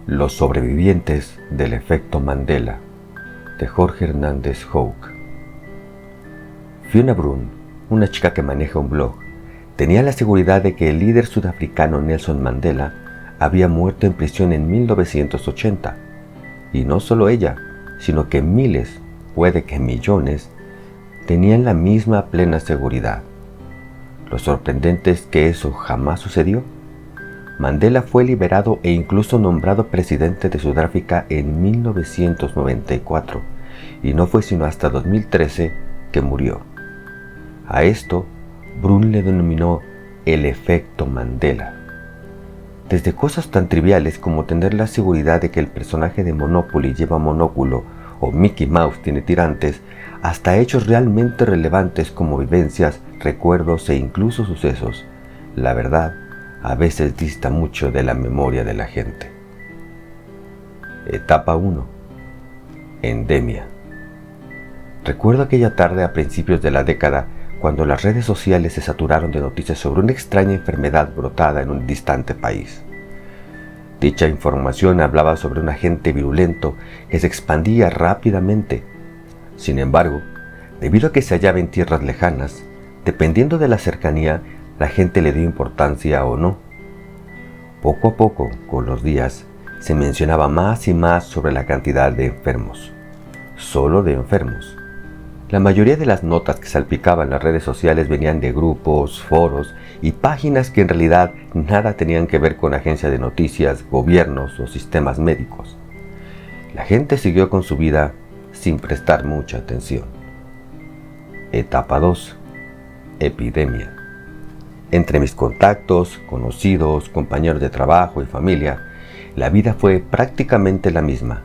Los sobrevivientes del efecto Mandela, de Jorge Hernández Houck. Fiona Brun, una chica que maneja un blog, tenía la seguridad de que el líder sudafricano Nelson Mandela había muerto en prisión en 1980. Y no solo ella, sino que miles, puede que millones, tenían la misma plena seguridad. Lo sorprendente es que eso jamás sucedió. Mandela fue liberado e incluso nombrado presidente de Sudáfrica en 1994, y no fue sino hasta 2013 que murió. A esto, Brun le denominó el efecto Mandela. Desde cosas tan triviales como tener la seguridad de que el personaje de Monopoly lleva monóculo o Mickey Mouse tiene tirantes, hasta hechos realmente relevantes como vivencias, recuerdos e incluso sucesos, la verdad a veces dista mucho de la memoria de la gente. Etapa 1. Endemia. Recuerdo aquella tarde a principios de la década cuando las redes sociales se saturaron de noticias sobre una extraña enfermedad brotada en un distante país. Dicha información hablaba sobre un agente virulento que se expandía rápidamente. Sin embargo, debido a que se hallaba en tierras lejanas, dependiendo de la cercanía, la gente le dio importancia o no. Poco a poco, con los días, se mencionaba más y más sobre la cantidad de enfermos. Solo de enfermos. La mayoría de las notas que salpicaban las redes sociales venían de grupos, foros y páginas que en realidad nada tenían que ver con agencias de noticias, gobiernos o sistemas médicos. La gente siguió con su vida sin prestar mucha atención. Etapa 2. Epidemia. Entre mis contactos, conocidos, compañeros de trabajo y familia, la vida fue prácticamente la misma,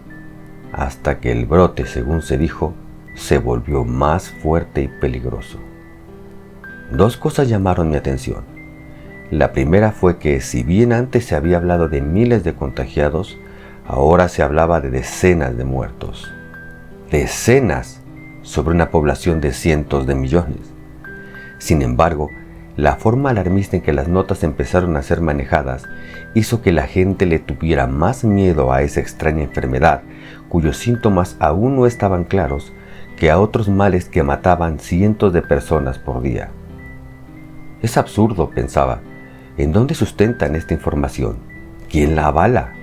hasta que el brote, según se dijo, se volvió más fuerte y peligroso. Dos cosas llamaron mi atención. La primera fue que, si bien antes se había hablado de miles de contagiados, ahora se hablaba de decenas de muertos. Decenas sobre una población de cientos de millones. Sin embargo, la forma alarmista en que las notas empezaron a ser manejadas hizo que la gente le tuviera más miedo a esa extraña enfermedad, cuyos síntomas aún no estaban claros, que a otros males que mataban cientos de personas por día. Es absurdo, pensaba. ¿En dónde sustentan esta información? ¿Quién la avala?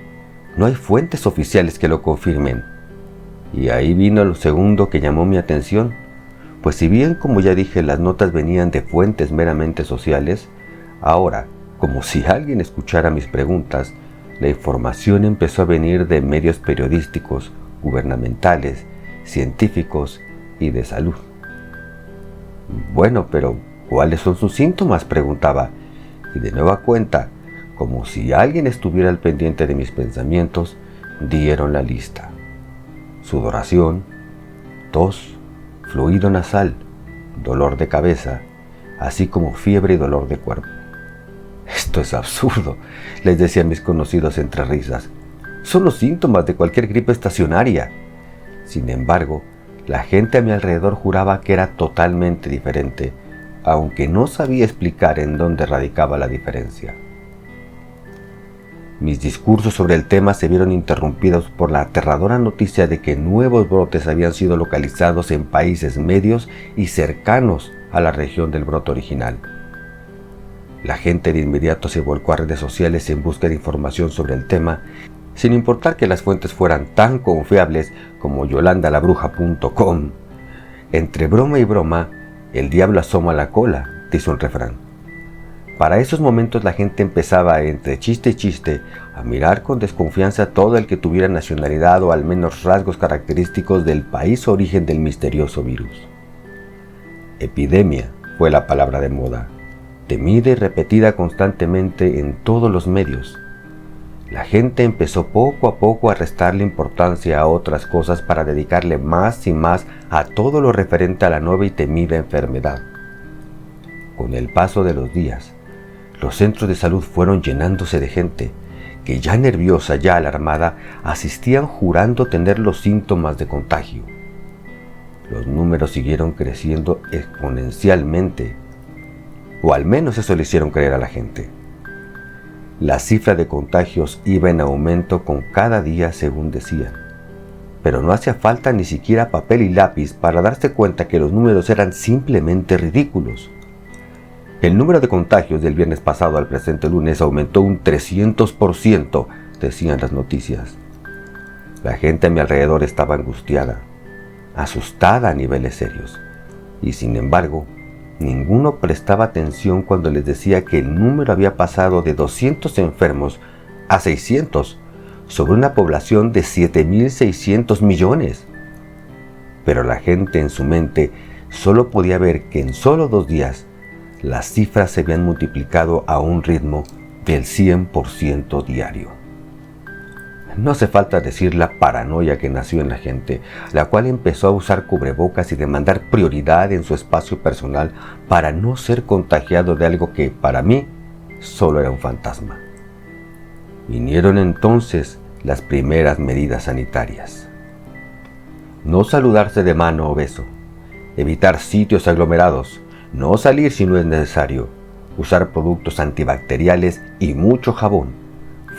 No hay fuentes oficiales que lo confirmen. Y ahí vino lo segundo que llamó mi atención. Pues si bien, como ya dije, las notas venían de fuentes meramente sociales, ahora, como si alguien escuchara mis preguntas, la información empezó a venir de medios periodísticos, gubernamentales, científicos y de salud. Bueno, pero ¿cuáles son sus síntomas?, preguntaba, y de nueva cuenta, como si alguien estuviera al pendiente de mis pensamientos, dieron la lista: sudoración, tos, fluido nasal, dolor de cabeza, así como fiebre y dolor de cuerpo. Esto es absurdo, les decía a mis conocidos entre risas. Son los síntomas de cualquier gripe estacionaria. Sin embargo, la gente a mi alrededor juraba que era totalmente diferente, aunque no sabía explicar en dónde radicaba la diferencia. Mis discursos sobre el tema se vieron interrumpidos por la aterradora noticia de que nuevos brotes habían sido localizados en países medios y cercanos a la región del brote original. La gente de inmediato se volcó a redes sociales en busca de información sobre el tema, sin importar que las fuentes fueran tan confiables como yolandalabruja.com. Entre broma y broma, el diablo asoma la cola, dice un refrán. Para esos momentos la gente empezaba, entre chiste y chiste, a mirar con desconfianza a todo el que tuviera nacionalidad o al menos rasgos característicos del país origen del misterioso virus. Epidemia fue la palabra de moda, temida y repetida constantemente en todos los medios. La gente empezó poco a poco a restarle importancia a otras cosas para dedicarle más y más a todo lo referente a la nueva y temida enfermedad. Con el paso de los días, los centros de salud fueron llenándose de gente que, ya nerviosa, ya alarmada, asistían jurando tener los síntomas de contagio. Los números siguieron creciendo exponencialmente, o al menos eso le hicieron creer a la gente. La cifra de contagios iba en aumento con cada día, según decían. Pero no hacía falta ni siquiera papel y lápiz para darse cuenta que los números eran simplemente ridículos. El número de contagios del viernes pasado al presente lunes aumentó un 300%, decían las noticias. La gente a mi alrededor estaba angustiada, asustada a niveles serios, y sin embargo, ninguno prestaba atención cuando les decía que el número había pasado de 200 enfermos a 600 sobre una población de 7.600 millones. Pero la gente en su mente solo podía ver que en solo 2 días las cifras se habían multiplicado a un ritmo del 100% diario. No hace falta decir la paranoia que nació en la gente, la cual empezó a usar cubrebocas y demandar prioridad en su espacio personal para no ser contagiado de algo que, para mí, solo era un fantasma. Vinieron entonces las primeras medidas sanitarias. No saludarse de mano o beso, evitar sitios aglomerados, no salir si no es necesario, usar productos antibacteriales y mucho jabón.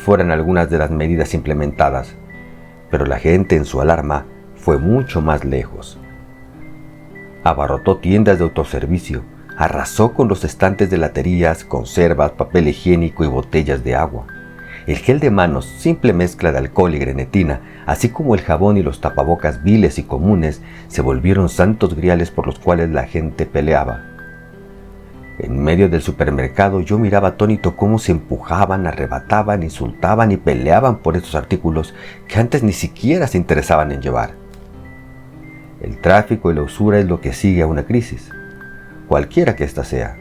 Fueron algunas de las medidas implementadas, pero la gente en su alarma fue mucho más lejos. Abarrotó tiendas de autoservicio, arrasó con los estantes de laterías, conservas, papel higiénico y botellas de agua. El gel de manos, simple mezcla de alcohol y grenetina, así como el jabón y los tapabocas viles y comunes, se volvieron santos griales por los cuales la gente peleaba. En medio del supermercado yo miraba atónito cómo se empujaban, arrebataban, insultaban y peleaban por estos artículos que antes ni siquiera se interesaban en llevar. El tráfico y la usura es lo que sigue a una crisis, cualquiera que ésta sea.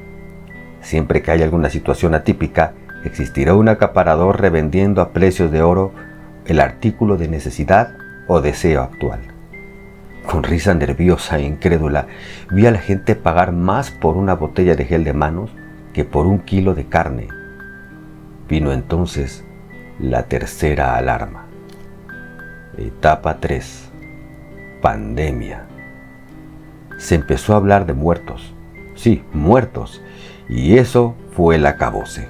Siempre que haya alguna situación atípica, existirá un acaparador revendiendo a precios de oro el artículo de necesidad o deseo actual. Con risa nerviosa e incrédula, vi a la gente pagar más por una botella de gel de manos que por 1 kilo de carne. Vino entonces la tercera alarma. Etapa 3. Pandemia. Se empezó a hablar de muertos. Sí, muertos. Y eso fue el acabose.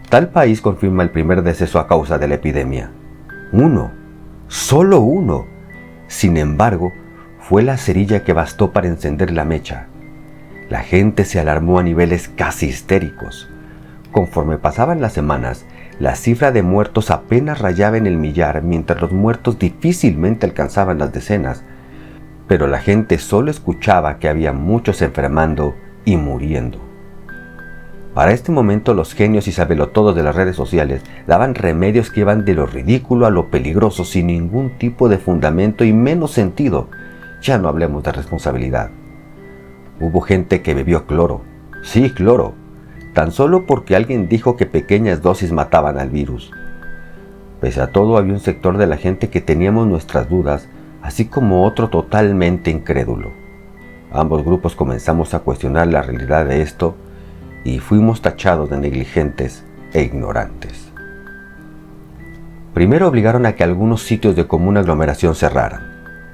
Tal país confirma el primer deceso a causa de la epidemia. 1. Solo 1. Sin embargo, fue la cerilla que bastó para encender la mecha. La gente se alarmó a niveles casi histéricos. Conforme pasaban las semanas, la cifra de muertos apenas rayaba en el millar, mientras los muertos difícilmente alcanzaban las decenas. Pero la gente solo escuchaba que había muchos enfermando y muriendo. Para este momento los genios y sabelotodos de las redes sociales daban remedios que iban de lo ridículo a lo peligroso sin ningún tipo de fundamento y menos sentido. Ya no hablemos de responsabilidad. Hubo gente que bebió cloro. Sí, cloro. Tan solo porque alguien dijo que pequeñas dosis mataban al virus. Pese a todo, había un sector de la gente que teníamos nuestras dudas, así como otro totalmente incrédulo. Ambos grupos comenzamos a cuestionar la realidad de esto y fuimos tachados de negligentes e ignorantes. Primero obligaron a que algunos sitios de común aglomeración cerraran: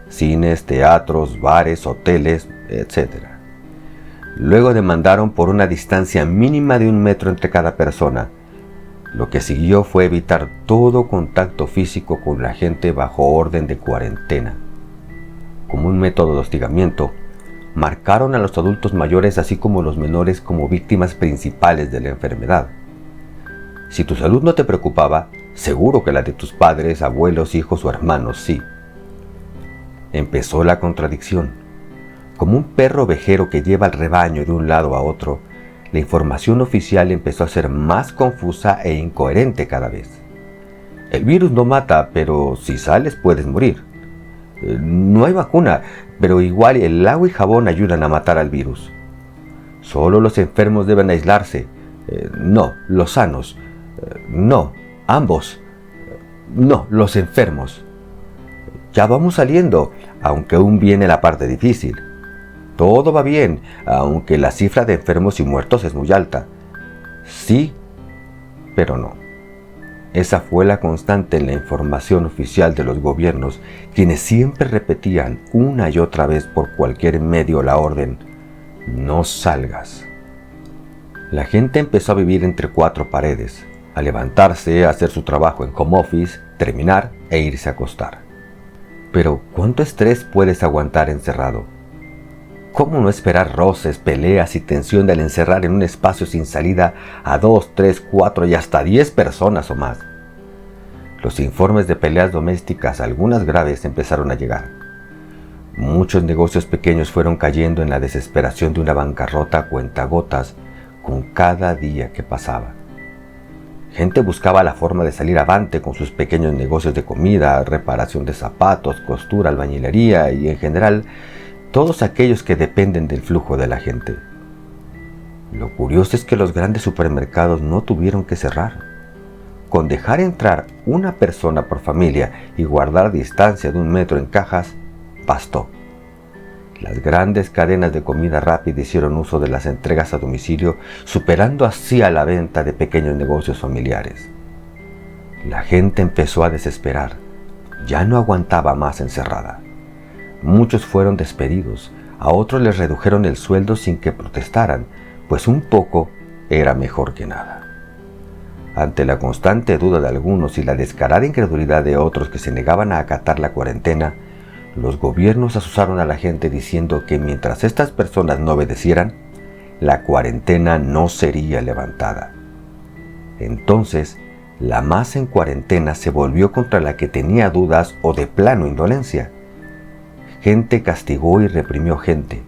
cines, teatros, bares, hoteles, etc. Luego demandaron por una distancia mínima de 1 metro entre cada persona. Lo que siguió fue evitar todo contacto físico con la gente bajo orden de cuarentena. Como un método de hostigamiento, marcaron a los adultos mayores así como los menores como víctimas principales de la enfermedad. Si tu salud no te preocupaba, seguro que la de tus padres, abuelos, hijos o hermanos sí. Empezó la contradicción. Como un perro ovejero que lleva al rebaño de un lado a otro, la información oficial empezó a ser más confusa e incoherente cada vez. El virus no mata, pero si sales puedes morir. No hay vacuna, pero igual el agua y jabón ayudan a matar al virus. Solo los enfermos deben aislarse. No, los sanos. No, ambos. No, los enfermos. Ya vamos saliendo, aunque aún viene la parte difícil. Todo va bien, aunque la cifra de enfermos y muertos es muy alta. Sí, pero no. Esa fue la constante en la información oficial de los gobiernos, quienes siempre repetían una y otra vez por cualquier medio la orden: no salgas. La gente empezó a vivir entre 4 paredes, a levantarse, a hacer su trabajo en home office, terminar e irse a acostar. Pero ¿cuánto estrés puedes aguantar encerrado? ¿Cómo no esperar roces, peleas y tensión al encerrar en un espacio sin salida a 2, 3, 4 y hasta 10 personas o más? Los informes de peleas domésticas, algunas graves, empezaron a llegar. Muchos negocios pequeños fueron cayendo en la desesperación de una bancarrota a cuentagotas con cada día que pasaba. Gente buscaba la forma de salir avante con sus pequeños negocios de comida, reparación de zapatos, costura, albañilería y en general todos aquellos que dependen del flujo de la gente. Lo curioso es que los grandes supermercados no tuvieron que cerrar. Con dejar entrar una persona por familia y guardar distancia de 1 metro en cajas, bastó. Las grandes cadenas de comida rápida hicieron uso de las entregas a domicilio, superando así a la venta de pequeños negocios familiares. La gente empezó a desesperar. Ya no aguantaba más encerrada. Muchos fueron despedidos, a otros les redujeron el sueldo sin que protestaran, pues un poco era mejor que nada. Ante la constante duda de algunos y la descarada incredulidad de otros que se negaban a acatar la cuarentena, los gobiernos asusaron a la gente diciendo que mientras estas personas no obedecieran, la cuarentena no sería levantada. Entonces, la masa en cuarentena se volvió contra la que tenía dudas o de plano indolencia. Gente castigó y reprimió gente.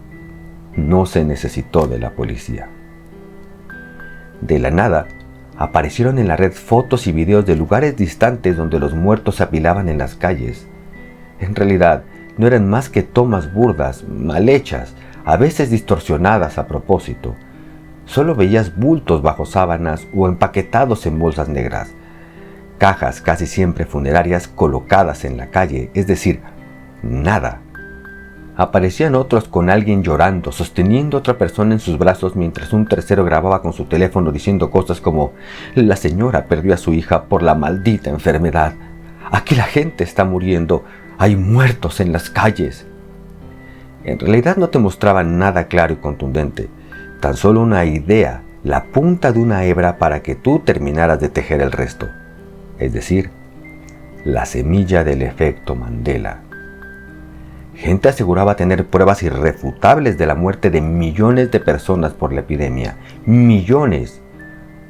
No se necesitó de la policía. De la nada, aparecieron en la red fotos y videos de lugares distantes donde los muertos se apilaban en las calles. En realidad, no eran más que tomas burdas, mal hechas, a veces distorsionadas a propósito. Solo veías bultos bajo sábanas o empaquetados en bolsas negras. Cajas casi siempre funerarias colocadas en la calle, es decir, nada. Aparecían otros con alguien llorando, sosteniendo a otra persona en sus brazos mientras un tercero grababa con su teléfono diciendo cosas como: la señora perdió a su hija por la maldita enfermedad. Aquí la gente está muriendo. Hay muertos en las calles. En realidad no te mostraban nada claro y contundente, tan solo una idea, la punta de una hebra para que tú terminaras de tejer el resto. Es decir, la semilla del efecto Mandela. Gente aseguraba tener pruebas irrefutables de la muerte de millones de personas por la epidemia. Millones.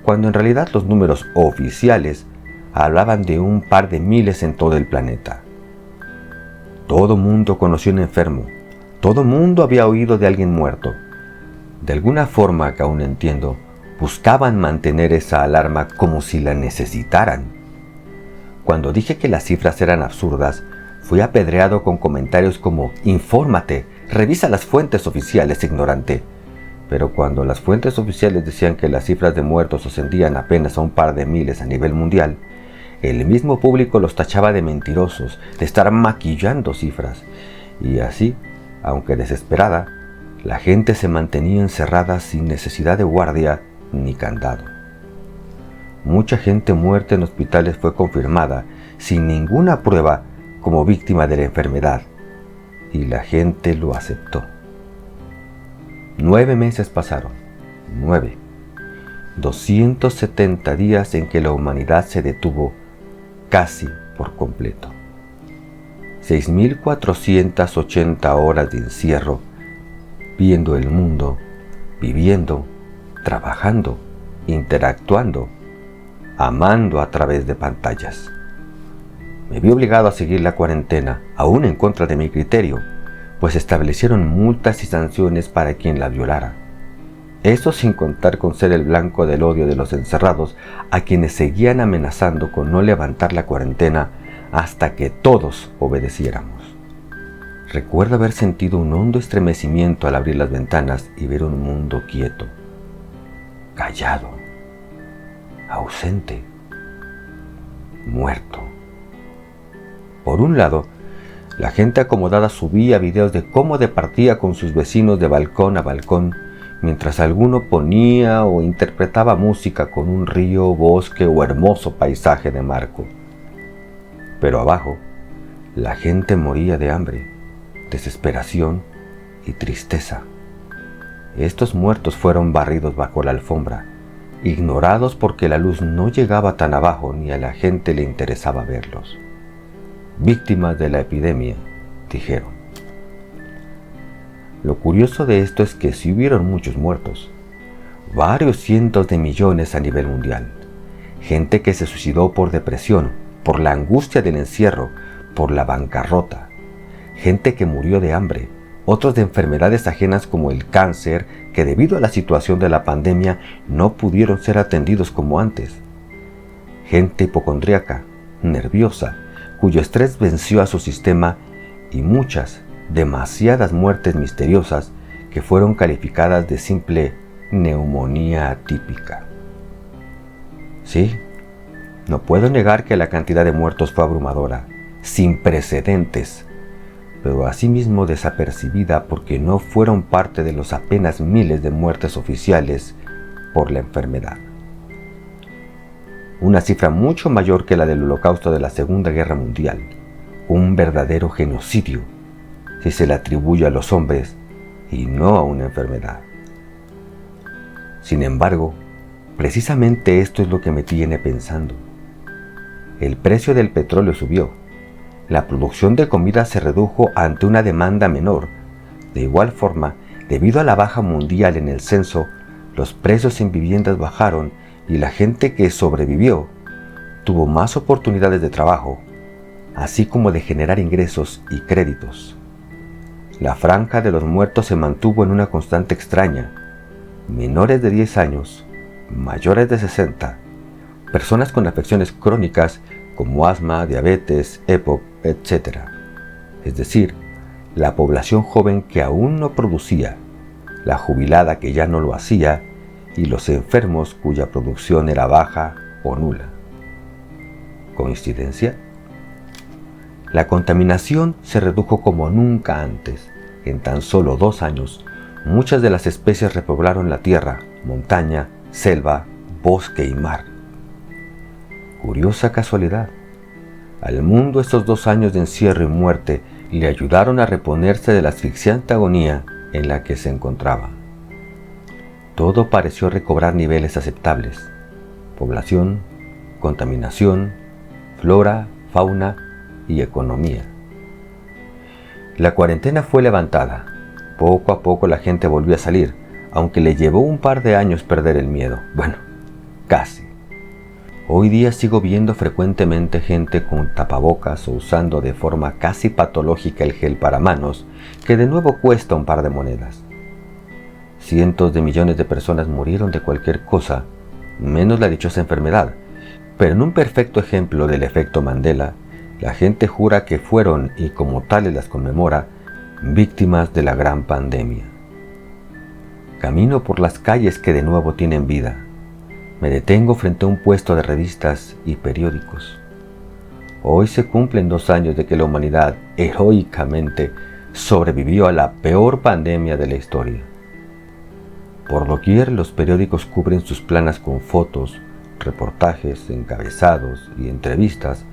Cuando en realidad los números oficiales hablaban de un par de miles en todo el planeta. Todo mundo conoció un enfermo. Todo mundo había oído de alguien muerto. De alguna forma que aún entiendo, buscaban mantener esa alarma como si la necesitaran. Cuando dije que las cifras eran absurdas, fui apedreado con comentarios como: infórmate, revisa las fuentes oficiales, ignorante. Pero cuando las fuentes oficiales decían que las cifras de muertos ascendían apenas a un par de miles a nivel mundial, el mismo público los tachaba de mentirosos, de estar maquillando cifras. Y así, aunque desesperada, la gente se mantenía encerrada sin necesidad de guardia ni candado. Mucha gente muerta en hospitales fue confirmada, sin ninguna prueba, como víctima de la enfermedad, y la gente lo aceptó. 9 meses pasaron. 9. 270 días en que la humanidad se detuvo casi por completo. 6.480 horas de encierro, viendo el mundo, viviendo, trabajando, interactuando, amando a través de pantallas. Me vi obligado a seguir la cuarentena, aún en contra de mi criterio, pues establecieron multas y sanciones para quien la violara. Eso sin contar con ser el blanco del odio de los encerrados, a quienes seguían amenazando con no levantar la cuarentena hasta que todos obedeciéramos. Recuerdo haber sentido un hondo estremecimiento al abrir las ventanas y ver un mundo quieto, callado, ausente, muerto. Por un lado, la gente acomodada subía videos de cómo departía con sus vecinos de balcón a balcón, mientras alguno ponía o interpretaba música con un río, bosque o hermoso paisaje de marco. Pero abajo, la gente moría de hambre, desesperación y tristeza. Estos muertos fueron barridos bajo la alfombra, ignorados porque la luz no llegaba tan abajo ni a la gente le interesaba verlos. Víctimas de la epidemia, dijeron. Lo curioso de esto es que sí hubieron muchos muertos, varios cientos de millones a nivel mundial, gente que se suicidó por depresión, por la angustia del encierro, por la bancarrota, gente que murió de hambre, otros de enfermedades ajenas como el cáncer, que debido a la situación de la pandemia no pudieron ser atendidos como antes, gente hipocondríaca, nerviosa, cuyo estrés venció a su sistema, y muchas, demasiadas muertes misteriosas que fueron calificadas de simple neumonía atípica. Sí, no puedo negar que la cantidad de muertos fue abrumadora, sin precedentes, pero asimismo desapercibida porque no fueron parte de los apenas miles de muertes oficiales por la enfermedad. Una cifra mucho mayor que la del Holocausto de la Segunda Guerra Mundial, un verdadero genocidio, si se le atribuye a los hombres y no a una enfermedad. Sin embargo, precisamente esto es lo que me tiene pensando. El precio del petróleo subió, la producción de comida se redujo ante una demanda menor. De igual forma, debido a la baja mundial en el censo, los precios en viviendas bajaron y la gente que sobrevivió tuvo más oportunidades de trabajo, así como de generar ingresos y créditos. La franja de los muertos se mantuvo en una constante extraña: menores de 10 años, mayores de 60, personas con afecciones crónicas como asma, diabetes, EPOC, etc. Es decir, la población joven que aún no producía, la jubilada que ya no lo hacía y los enfermos cuya producción era baja o nula. ¿Coincidencia? La contaminación se redujo como nunca antes. En tan solo 2 años, muchas de las especies repoblaron la tierra, montaña, selva, bosque y mar. Curiosa casualidad. Al mundo estos 2 años de encierro y muerte le ayudaron a reponerse de la asfixiante agonía en la que se encontraba. Todo pareció recobrar niveles aceptables: población, contaminación, flora, fauna y economía. La cuarentena fue levantada. Poco a poco la gente volvió a salir, aunque le llevó un par de años perder el miedo. Bueno, casi. Hoy día sigo viendo frecuentemente gente con tapabocas o usando de forma casi patológica el gel para manos, que de nuevo cuesta un par de monedas. Cientos de millones de personas murieron de cualquier cosa, menos la dichosa enfermedad, pero en un perfecto ejemplo del efecto Mandela, la gente jura que fueron, y como tales las conmemora, víctimas de la gran pandemia. Camino por las calles que de nuevo tienen vida. Me detengo frente a un puesto de revistas y periódicos. Hoy se cumplen 2 años de que la humanidad heroicamente sobrevivió a la peor pandemia de la historia. Por doquier los periódicos cubren sus planas con fotos, reportajes, encabezados y entrevistas,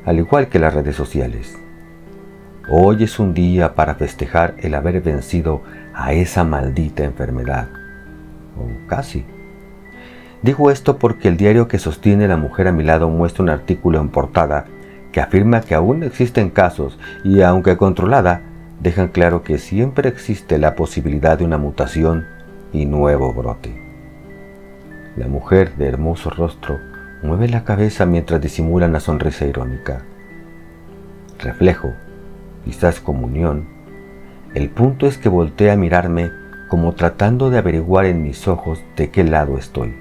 al igual que las redes sociales. Hoy es un día para festejar el haber vencido a esa maldita enfermedad. O casi. Digo esto porque el diario que sostiene la mujer a mi lado muestra un artículo en portada que afirma que aún existen casos y, aunque controlada, dejan claro que siempre existe la posibilidad de una mutación y nuevo brote. La mujer de hermoso rostro mueve la cabeza mientras disimula una sonrisa irónica. Reflejo, quizás comunión. El punto es que voltea a mirarme como tratando de averiguar en mis ojos de qué lado estoy.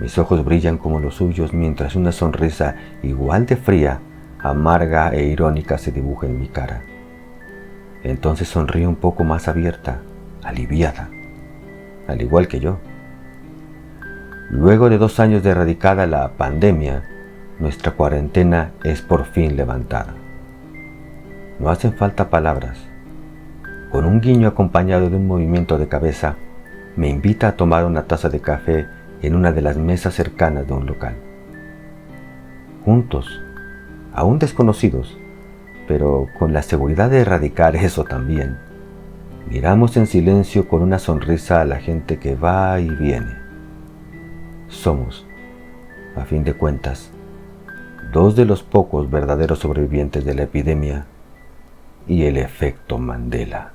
Mis ojos brillan como los suyos mientras una sonrisa igual de fría, amarga e irónica se dibuja en mi cara. Entonces sonríe un poco más abierta, aliviada, al igual que yo. Luego de 2 años de erradicada la pandemia, nuestra cuarentena es por fin levantada. No hacen falta palabras. Con un guiño acompañado de un movimiento de cabeza, me invita a tomar una taza de café en una de las mesas cercanas de un local. Juntos, aún desconocidos, pero con la seguridad de erradicar eso también, miramos en silencio con una sonrisa a la gente que va y viene, Somos, a fin de cuentas, dos de los pocos verdaderos sobrevivientes de la epidemia y el efecto Mandela.